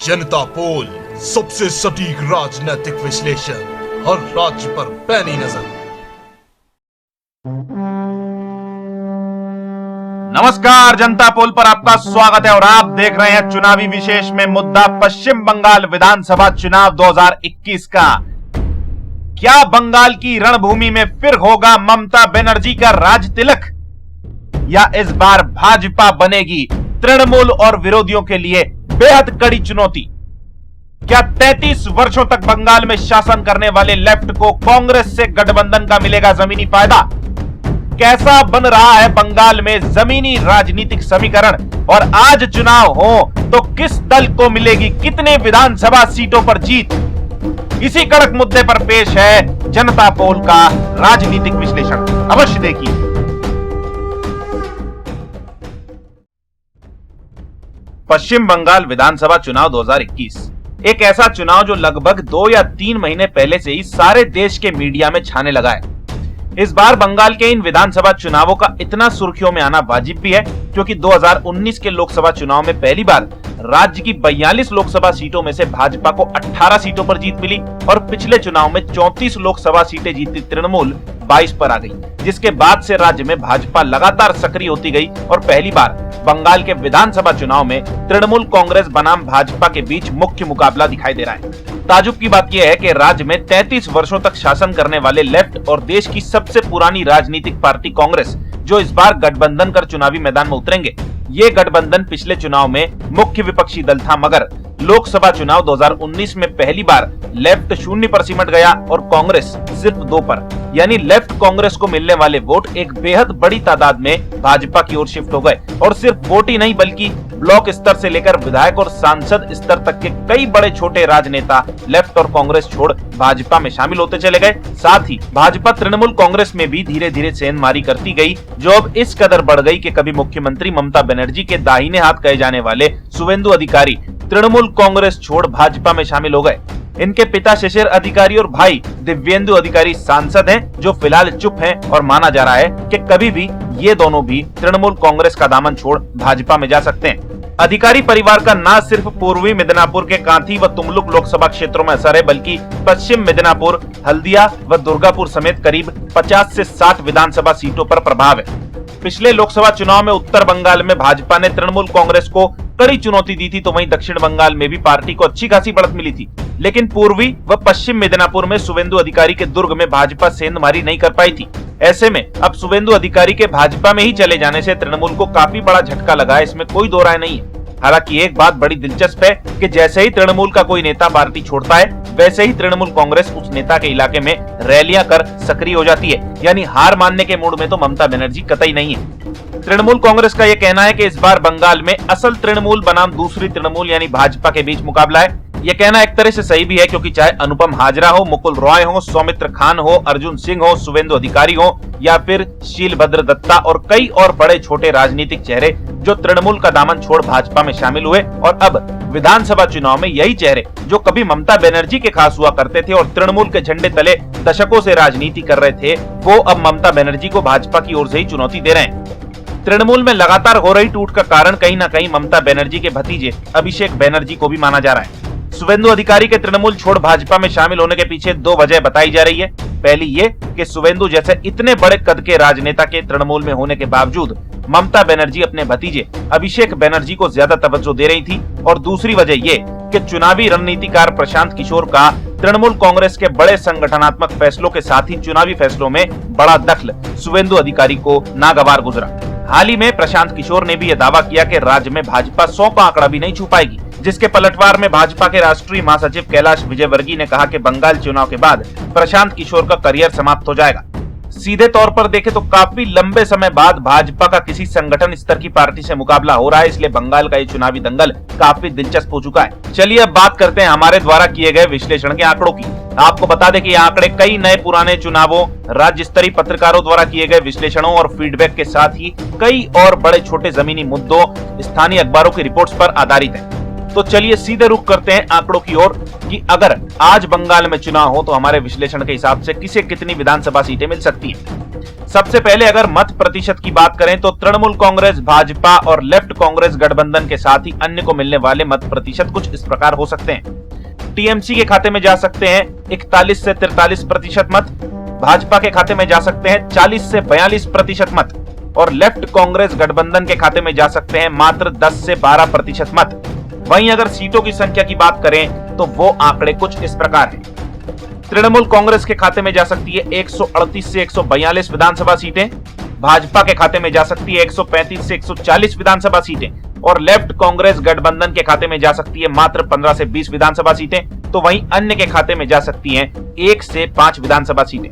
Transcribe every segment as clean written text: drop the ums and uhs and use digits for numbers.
जनता पोल, सबसे सटीक राजनीतिक विश्लेषण, हर राज्य पर पैनी नजर। नमस्कार, जनता पोल पर आपका स्वागत है और आप देख रहे हैं चुनावी विशेष में मुद्दा पश्चिम बंगाल विधानसभा चुनाव 2021 का। क्या बंगाल की रणभूमि में फिर होगा ममता बनर्जी का राज तिलक, या इस बार भाजपा बनेगी तृणमूल और विरोधियों के लिए बेहद कड़ी चुनौती? क्या 33 वर्षों तक बंगाल में शासन करने वाले लेफ्ट को कांग्रेस से गठबंधन का मिलेगा जमीनी फायदा? कैसा बन रहा है बंगाल में जमीनी राजनीतिक समीकरण, और आज चुनाव हो तो किस दल को मिलेगी कितने विधानसभा सीटों पर जीत? इसी कड़क मुद्दे पर पेश है जनता पोल का राजनीतिक विश्लेषण, अवश्य देखिए। पश्चिम बंगाल विधानसभा चुनाव 2021 एक ऐसा चुनाव जो लगभग 2 या 3 महीने पहले से ही सारे देश के मीडिया में छाने लगा है। इस बार बंगाल के इन विधानसभा चुनावों का इतना सुर्खियों में आना वाजिब भी है क्योंकि 2019 के लोकसभा चुनाव में पहली बार राज्य की 42 लोकसभा सीटों में से भाजपा को 18 सीटों पर जीत मिली और पिछले चुनाव में 34 लोकसभा सीटें जीती तृणमूल 22 पर आ गई, जिसके बाद से राज्य में भाजपा लगातार सक्रिय होती गई और पहली बार बंगाल के विधानसभा चुनाव में तृणमूल कांग्रेस बनाम भाजपा के बीच मुख्य मुकाबला दिखाई दे रहा है। ताजुब की बात यह है कि राज्य में 33 वर्षों तक शासन करने वाले लेफ्ट और देश की सबसे पुरानी राजनीतिक पार्टी कांग्रेस, जो इस बार गठबंधन कर चुनावी मैदान में उतरेंगे। ये गठबंधन पिछले चुनाव में मुख्य विपक्षी दल था, मगर लोकसभा चुनाव 2019 में पहली बार लेफ्ट 0 पर सिमट गया और कांग्रेस सिर्फ 2 पर, यानी लेफ्ट कांग्रेस को मिलने वाले वोट एक बेहद बड़ी तादाद में भाजपा की ओर शिफ्ट हो गए। और सिर्फ वोट ही नहीं बल्कि ब्लॉक स्तर से लेकर विधायक और सांसद स्तर तक के कई बड़े छोटे राजनेता लेफ्ट और कांग्रेस छोड़ भाजपा में शामिल होते चले गए। साथ ही भाजपा तृणमूल कांग्रेस में भी धीरे धीरे सेंधमारी करती गई, जो अब इस कदर बढ़ गई कि कभी मुख्यमंत्री ममता बनर्जी के दाहिने हाथ कहे जाने वाले शुवेंदु अधिकारी तृणमूल कांग्रेस छोड़ भाजपा में शामिल हो गए। इनके पिता शिशिर अधिकारी और भाई दिव्येंदु अधिकारी सांसद हैं, जो फिलहाल चुप हैं, और माना जा रहा है कि कभी भी ये दोनों भी तृणमूल कांग्रेस का दामन छोड़ भाजपा में जा सकते हैं। अधिकारी परिवार का न सिर्फ पूर्वी मिदनापुर के कांथी व तुमलुक लोकसभा क्षेत्रों में असर है, बल्कि पश्चिम मिदनापुर, हल्दिया व दुर्गापुर समेत करीब 50 से 60 विधानसभा सीटों पर प्रभाव है। पिछले लोकसभा चुनाव में उत्तर बंगाल में भाजपा ने तृणमूल कांग्रेस को कड़ी चुनौती दी थी, तो वहीं दक्षिण बंगाल में भी पार्टी को अच्छी खासी बढ़त मिली थी, लेकिन पूर्वी व पश्चिम मिदनापुर में शुवेंदु अधिकारी के दुर्ग में भाजपा सेंधमारी नहीं कर पाई थी। ऐसे में अब शुवेंदु अधिकारी के भाजपा में ही चले जाने से तृणमूल को काफी बड़ा झटका लगा है, इसमें कोई दो राय नहीं है। हालांकि एक बात बड़ी दिलचस्प है कि जैसे ही तृणमूल का कोई नेता पार्टी छोड़ता है, वैसे ही तृणमूल कांग्रेस उस नेता के इलाके में रैलियां कर सक्रिय हो जाती है, यानी हार मानने के मूड में तो ममता बनर्जी कतई नहीं है। तृणमूल कांग्रेस का यह कहना है कि इस बार बंगाल में असल तृणमूल बनाम दूसरी तृणमूल यानी भाजपा के बीच मुकाबला है। यह कहना एक तरह से सही भी है, क्योंकि चाहे अनुपम हाजरा हो, मुकुल रॉय हो, सौमित्र खान हो, अर्जुन सिंह हो, शुवेंदु अधिकारी हो, या फिर शीलभद्र दत्ता और कई और बड़े छोटे राजनीतिक चेहरे जो तृणमूल का दामन छोड़ भाजपा में शामिल हुए, और अब विधानसभा चुनाव में यही चेहरे जो कभी ममता बनर्जी के खास हुआ करते थे और तृणमूल के झंडे तले दशकों से राजनीति कर रहे थे, वो अब ममता बनर्जी को भाजपा की ओर से ही चुनौती दे रहे हैं। तृणमूल में लगातार हो रही टूट का कारण कहीं न कहीं ममता बनर्जी के भतीजे अभिषेक बनर्जी को भी माना जा रहा है। शुवेंदु अधिकारी के तृणमूल छोड़ भाजपा में शामिल होने के पीछे 2 वजह बताई जा रही है। पहली ये कि शुवेंदु जैसे इतने बड़े कद के राजनेता के तृणमूल में होने के बावजूद ममता बनर्जी अपने भतीजे अभिषेक बनर्जी को ज्यादा तवज्जो दे रही थी, और दूसरी वजह ये कि चुनावी रणनीतिकार प्रशांत किशोर का तृणमूल कांग्रेस के बड़े संगठनात्मक फैसलों के साथ ही चुनावी फैसलों में बड़ा दखल शुवेंदु अधिकारी को नागवार गुजरा। हाल ही में प्रशांत किशोर ने भी यह दावा किया कि राज्य में भाजपा 100 का आंकड़ा भी नहीं छू पाएगी, जिसके पलटवार में भाजपा के राष्ट्रीय महासचिव कैलाश विजयवर्गीय ने कहा कि बंगाल चुनाव के बाद प्रशांत किशोर का करियर समाप्त हो जाएगा। सीधे तौर पर देखें तो काफी लंबे समय बाद भाजपा का किसी संगठन स्तर की पार्टी से मुकाबला हो रहा है, इसलिए बंगाल का ये चुनावी दंगल काफी दिलचस्प हो चुका है। चलिए अब बात करते हैं हमारे द्वारा किए गए विश्लेषण के आंकड़ों की। आपको बता दें कि ये आंकड़े कई नए पुराने चुनावों, राज्य स्तरीय पत्रकारों द्वारा किए गए विश्लेषणों और फीडबैक के साथ ही कई और बड़े छोटे जमीनी मुद्दों, स्थानीय अखबारों की रिपोर्ट्स पर आधारित है। तो चलिए सीधे रुख करते हैं आंकड़ों की ओर कि अगर आज बंगाल में चुनाव हो तो हमारे विश्लेषण के हिसाब से किसे कितनी विधानसभा सीटें मिल सकती हैं। सबसे पहले अगर मत प्रतिशत की बात करें तो तृणमूल कांग्रेस, भाजपा और लेफ्ट कांग्रेस गठबंधन के साथ ही अन्य को मिलने वाले मत प्रतिशत कुछ इस प्रकार हो सकते हैं। टीएमसी के खाते में जा सकते हैं 41 से 43% मत, भाजपा के खाते में जा सकते हैं 40 से 42% मत और लेफ्ट कांग्रेस गठबंधन के खाते में जा सकते हैं मात्र 10 से 12% मत। वहीं अगर सीटों की संख्या की बात करें तो वो आंकड़े कुछ इस प्रकार हैं। तृणमूल कांग्रेस के खाते में जा सकती है 138 से 142 विधानसभा सीटें, भाजपा के खाते में जा सकती है 135 से 140 विधानसभा सीटें और लेफ्ट कांग्रेस गठबंधन के खाते में जा सकती है मात्र 15 से 20 विधानसभा सीटें। तो वहीं अन्य के खाते में जा सकती हैं 1 से 5 विधानसभा सीटें।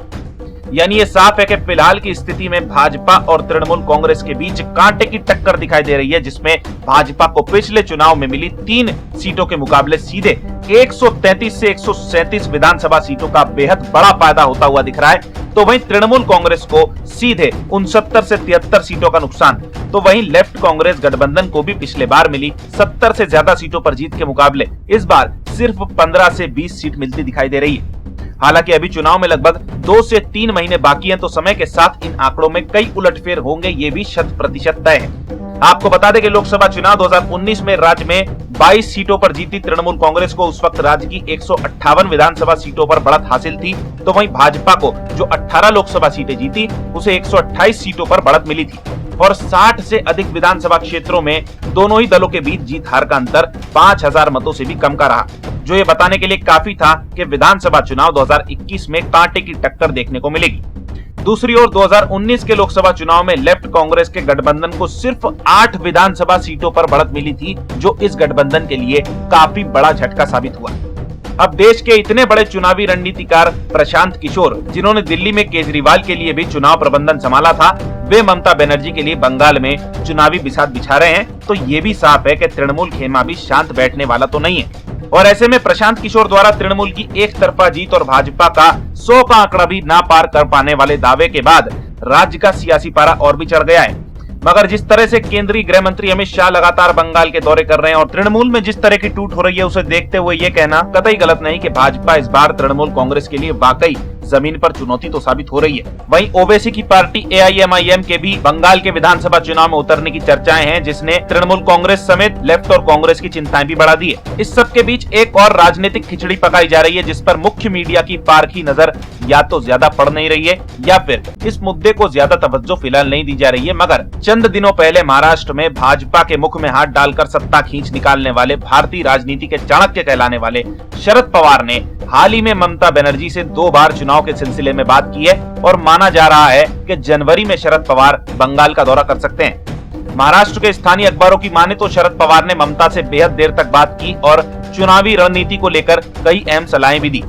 यानी ये साफ है कि फिलहाल की स्थिति में भाजपा और तृणमूल कांग्रेस के बीच कांटे की टक्कर दिखाई दे रही है, जिसमें भाजपा को पिछले चुनाव में मिली 3 सीटों के मुकाबले सीधे 133 से 137 विधानसभा सीटों का बेहद बड़ा फायदा होता हुआ दिख रहा है। तो वहीं तृणमूल कांग्रेस को सीधे 69 से 73 सीटों का नुकसान। तो वहीं लेफ्ट कांग्रेस गठबंधन को भी पिछले बार मिली 70 से ज्यादा सीटों पर जीत के मुकाबले इस बार सिर्फ 15 से 20 सीट मिलती दिखाई दे रही है। हालांकि अभी चुनाव में लगभग 2 से 3 महीने बाकी हैं, तो समय के साथ इन आंकड़ों में कई उलटफेर होंगे, ये भी 100% तय है। आपको बता दें कि लोकसभा चुनाव 2019 में राज्य में 22 सीटों पर जीती तृणमूल कांग्रेस को उस वक्त राज्य की 158 विधानसभा सीटों पर बढ़त हासिल थी। तो वहीं भाजपा को जो 18 लोकसभा सीटें जीती उसे 128 सीटों पर बढ़त मिली थी और 60 से अधिक विधानसभा क्षेत्रों में दोनों ही दलों के बीच जीत हार का अंतर 5000 मतों से भी कम का रहा, जो ये बताने के लिए काफी था कि विधानसभा चुनाव 2021 में कांटे की टक्कर देखने को मिलेगी। दूसरी ओर 2019 के लोकसभा चुनाव में लेफ्ट कांग्रेस के गठबंधन को सिर्फ 8 विधानसभा सीटों पर बढ़त मिली थी, जो इस गठबंधन के लिए काफी बड़ा झटका साबित हुआ। अब देश के इतने बड़े चुनावी रणनीतिकार प्रशांत किशोर, जिन्होंने दिल्ली में केजरीवाल के लिए भी चुनाव प्रबंधन संभाला था, वे ममता बनर्जी के लिए बंगाल में चुनावी बिसात बिछा रहे हैं। तो ये भी साफ है कि तृणमूल खेमा भी शांत बैठने वाला तो नहीं है। और ऐसे में प्रशांत किशोर द्वारा तृणमूल की एक तरफा जीत और भाजपा का 100 का आंकड़ा भी ना पार कर पाने वाले दावे के बाद राज्य का सियासी पारा और भी चढ़ गया है। मगर जिस तरह से केंद्रीय गृह मंत्री अमित शाह लगातार बंगाल के दौरे कर रहे हैं और तृणमूल में जिस तरह की टूट हो रही है, उसे देखते हुए ये कहना कतई गलत नहीं कि भाजपा इस बार तृणमूल कांग्रेस के लिए वाकई जमीन पर चुनौती तो साबित हो रही है। वहीं ओवैसी की पार्टी AIMIM के भी बंगाल के विधानसभा चुनाव में उतरने की चर्चाएं हैं, जिसने तृणमूल कांग्रेस समेत लेफ्ट और कांग्रेस की चिंताएं भी बढ़ा दी है। इस सब के बीच एक और राजनीतिक खिचड़ी पकाई जा रही है, जिस पर मुख्य मीडिया की पारखी नजर या तो ज्यादा पड़ नहीं रही है या फिर इस मुद्दे को ज्यादा तवज्जो फिलहाल नहीं दी जा रही है। मगर चंद दिनों पहले महाराष्ट्र में भाजपा के मुख में हाथ डालकर सत्ता खींच निकालने वाले भारतीय राजनीति के चाणक्य कहलाने वाले शरद पवार ने हाल ही में ममता बनर्जी से 2 बार चुनाव के सिलसिले में बात की है और माना जा रहा है कि जनवरी में शरद पवार बंगाल का दौरा कर सकते हैं। महाराष्ट्र के स्थानीय अखबारों की माने तो शरद पवार ने ममता से बेहद देर तक बात की और चुनावी रणनीति को लेकर कई अहम सलाहें भी दी।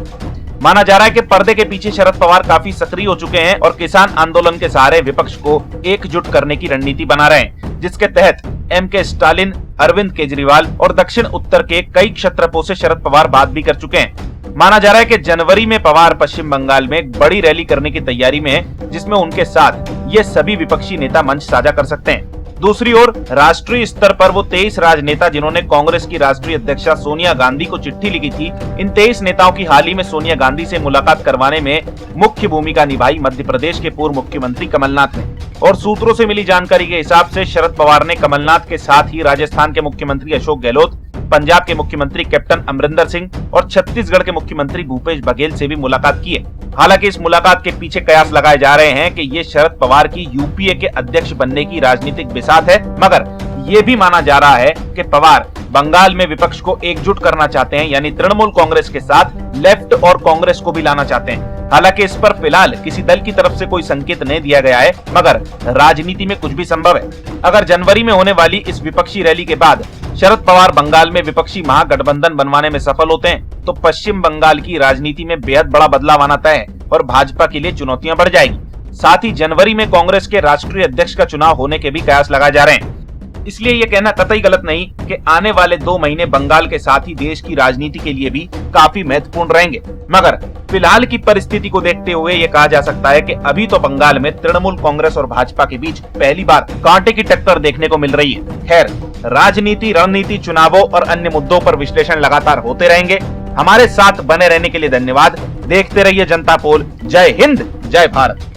माना जा रहा है कि पर्दे के पीछे शरद पवार काफी सक्रिय हो चुके हैं और किसान आंदोलन के सहारे विपक्ष को एकजुट करने की रणनीति बना रहे हैं, जिसके तहत MK स्टालिन, अरविंद केजरीवाल और दक्षिण उत्तर के कई क्षत्रपों से शरद पवार बात भी कर चुके हैं। माना जा रहा है कि जनवरी में पवार पश्चिम बंगाल में एक बड़ी रैली करने की तैयारी में है, जिसमें उनके साथ ये सभी विपक्षी नेता मंच साझा कर सकते हैं। दूसरी ओर राष्ट्रीय स्तर पर वो 23 राजनेता जिन्होंने कांग्रेस की राष्ट्रीय अध्यक्षा सोनिया गांधी को चिट्ठी लिखी थी, इन 23 नेताओं की हाल ही में सोनिया गांधी से मुलाकात करवाने में मुख्य भूमिका निभाई मध्य प्रदेश के पूर्व मुख्यमंत्री कमलनाथ ने। और सूत्रों से मिली जानकारी के हिसाब से शरद पवार ने कमलनाथ के साथ ही राजस्थान के मुख्यमंत्री अशोक गहलोत, पंजाब के मुख्यमंत्री कैप्टन अमरिंदर सिंह और छत्तीसगढ़ के मुख्यमंत्री भूपेश बघेल से भी मुलाकात की है। हालांकि इस मुलाकात के पीछे कयास लगाए जा रहे हैं कि ये शरद पवार की यूपीए के अध्यक्ष बनने की राजनीतिक बिसात है, मगर ये भी माना जा रहा है कि पवार बंगाल में विपक्ष को एकजुट करना चाहते हैं, यानी तृणमूल कांग्रेस के साथ लेफ्ट और कांग्रेस को भी लाना चाहते हैं। हालांकि इस पर फिलहाल किसी दल की तरफ से कोई संकेत नहीं दिया गया है, मगर राजनीति में कुछ भी संभव है। अगर जनवरी में होने वाली इस विपक्षी रैली के बाद शरद पवार बंगाल में विपक्षी महागठबंधन बनवाने में सफल होते हैं, तो पश्चिम बंगाल की राजनीति में बेहद बड़ा बदलाव आना तय है और भाजपा के लिए चुनौतियां बढ़ जाएगी। साथ ही जनवरी में कांग्रेस के राष्ट्रीय अध्यक्ष का चुनाव होने के भी कयास लगाए जा रहे हैं। इसलिए ये कहना कतई गलत नहीं कि आने वाले 2 महीने बंगाल के साथ ही देश की राजनीति के लिए भी काफी महत्वपूर्ण रहेंगे। मगर फिलहाल की परिस्थिति को देखते हुए ये कहा जा सकता है कि अभी तो बंगाल में तृणमूल कांग्रेस और भाजपा के बीच पहली बार कांटे की टक्कर देखने को मिल रही है। खैर, राजनीति, रणनीति, चुनावों और अन्य मुद्दों पर विश्लेषण लगातार होते रहेंगे। हमारे साथ बने रहने के लिए धन्यवाद। देखते रहिए जनता पोल। जय हिंद, जय भारत।